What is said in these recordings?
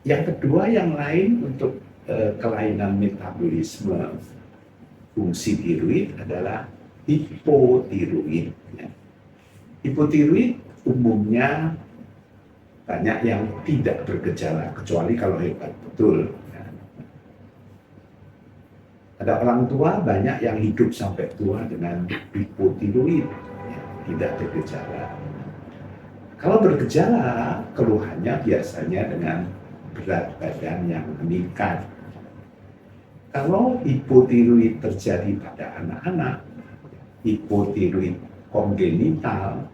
Yang kedua yang lain untuk kelainan metabolisme fungsi tiroid adalah hipotiroid. Hipotiroid umumnya banyak yang tidak bergejala, kecuali kalau hebat betul. Ada orang tua banyak yang hidup sampai tua dengan hipotiroid, tidak bergejala. Kalau bergejala, keluhannya biasanya dengan berat badan yang meningkat. Kalau hipotiroid terjadi pada anak-anak, hipotiroid kongenital,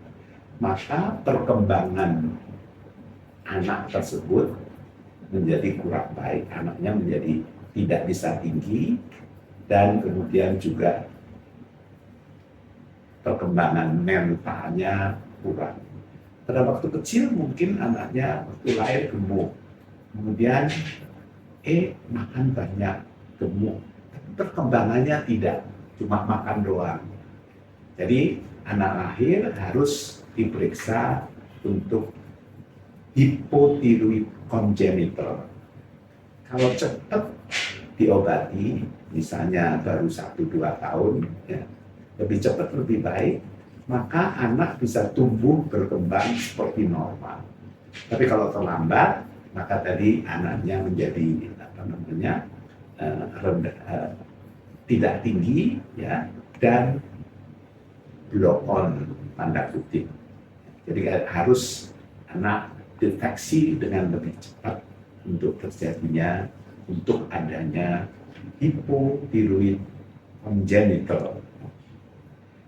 maka perkembangan anak tersebut menjadi kurang baik, anaknya menjadi tidak bisa tinggi, dan kemudian juga perkembangan mentalnya kurang. Pada waktu kecil mungkin anaknya waktu lahir gemuk, kemudian makan banyak, gemuk, perkembangannya tidak, cuma makan doang. Jadi anak lahir harus diperiksa untuk hipotiroid congenital. Kalau cepat diobati, misalnya baru 1-2 tahun, ya, lebih cepat lebih baik, maka anak bisa tumbuh berkembang seperti normal. Tapi kalau terlambat, maka tadi anaknya menjadi tidak tinggi, ya, dan block on tanda kutip. Jadi harus anak deteksi dengan lebih cepat untuk terjadinya, untuk adanya hipotiroid congenital.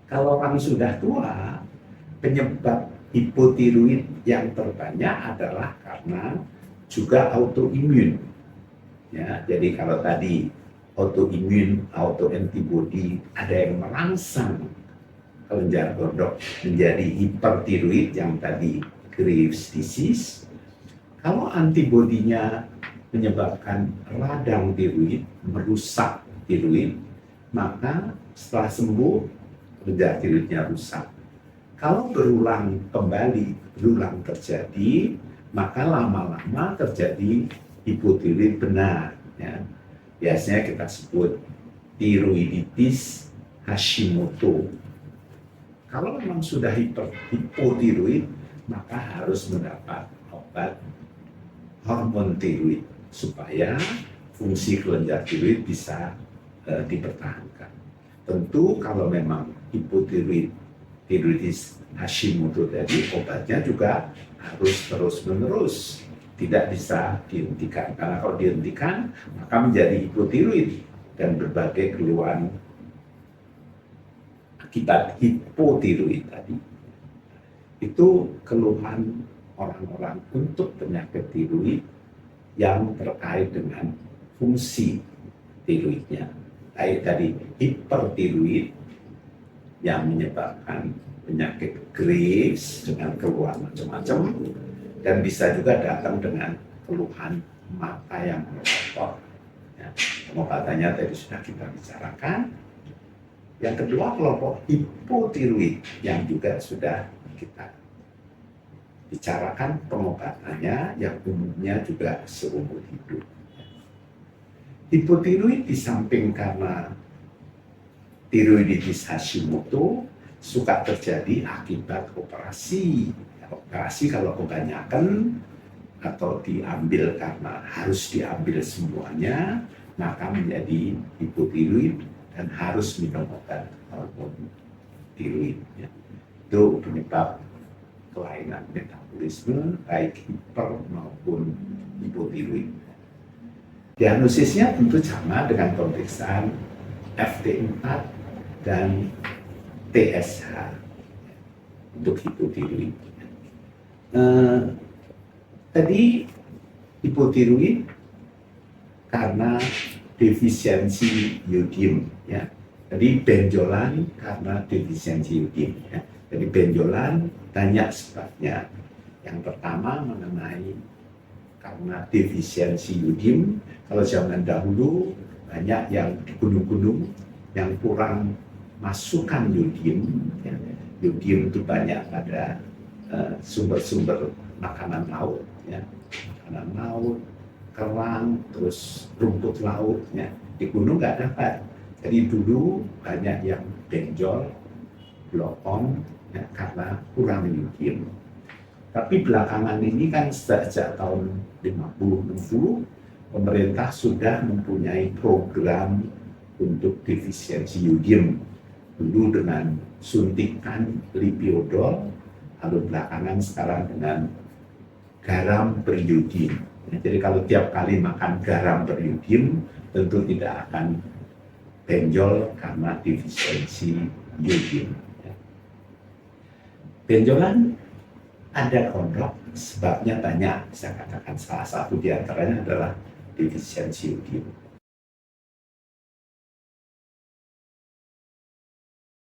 Kalau orang sudah tua, penyebab hipotiroid yang terbanyak adalah karena juga autoimun. Ya, jadi kalau tadi autoimun, autoantibody ada yang merangsang kelenjar godok menjadi hipertiroid yang tadi Graves disease. Kalau antibodinya menyebabkan radang tiroid, merusak tiroid, maka setelah sembuh kelenjar tiroidnya rusak. Kalau berulang terjadi, maka lama-lama terjadi hipotiroid benar. Ya. Biasanya kita sebut tiroiditis Hashimoto. Kalau memang sudah hipotiroid, maka harus mendapat obat hormon tiroid supaya fungsi kelenjar tiroid bisa dipertahankan. Tentu kalau memang tiroiditis Hashimoto tadi, obatnya juga harus terus-menerus, tidak bisa dihentikan. Karena kalau dihentikan, maka menjadi hipotiroid dan berbagai keluhan akibat hipotiroid tadi. Itu keluhan orang-orang untuk penyakit tiroid yang terkait dengan fungsi tiroidnya. Baik tadi hipertiroid yang menyebabkan penyakit Graves dengan keluhan macam-macam, dan bisa juga datang dengan keluhan mata yang melotot. Ya, pengobatannya tadi sudah kita bicarakan. Yang kedua, kelompok hipotiroid yang juga sudah kita bicarakan pengobatannya, yang umumnya juga seumur hidup. Hipotiroid di samping karena tiroiditis Hashimoto suka terjadi akibat operasi. Operasi kalau kebanyakan atau diambil karena harus diambil semuanya, maka menjadi hipotiroid dan harus minum obat hormon tiroid. Ya. Itu penyebab kelainan metabolisme baik hiper maupun hipotiroid. Diagnosisnya tentu sama dengan pemeriksaan FT4 dan TSH untuk hipotiroid. Tadi hipotiroid karena defisiensi yodium, ya. Jadi benjolan karena defisiensi yodium, ya. Jadi benjolan banyak sebabnya. Yang pertama mengenai karena defisiensi yodium. Kalau zaman dahulu banyak yang di gunung-gunung yang kurang masukan yodium. Ya. Yodium itu banyak pada sumber-sumber makanan laut, ya. Makanan laut, kerang, terus rumput laut. Ya. Di gunung nggak dapat. Jadi dulu banyak yang benjol, blokon, ya, karena kurang yodium. Tapi belakangan ini kan sejak tahun 50-60, pemerintah sudah mempunyai program untuk defisiensi yodium. Dulu dengan suntikan lipiodol, lalu belakangan sekarang dengan garam beriodium. Ya, jadi kalau tiap kali makan garam beriodium, tentu tidak akan benjol karena defisiensi yodium. Ya. Benjolan ada kondok, sebabnya banyak. Saya katakan salah satu di antaranya adalah defisiensi yodium.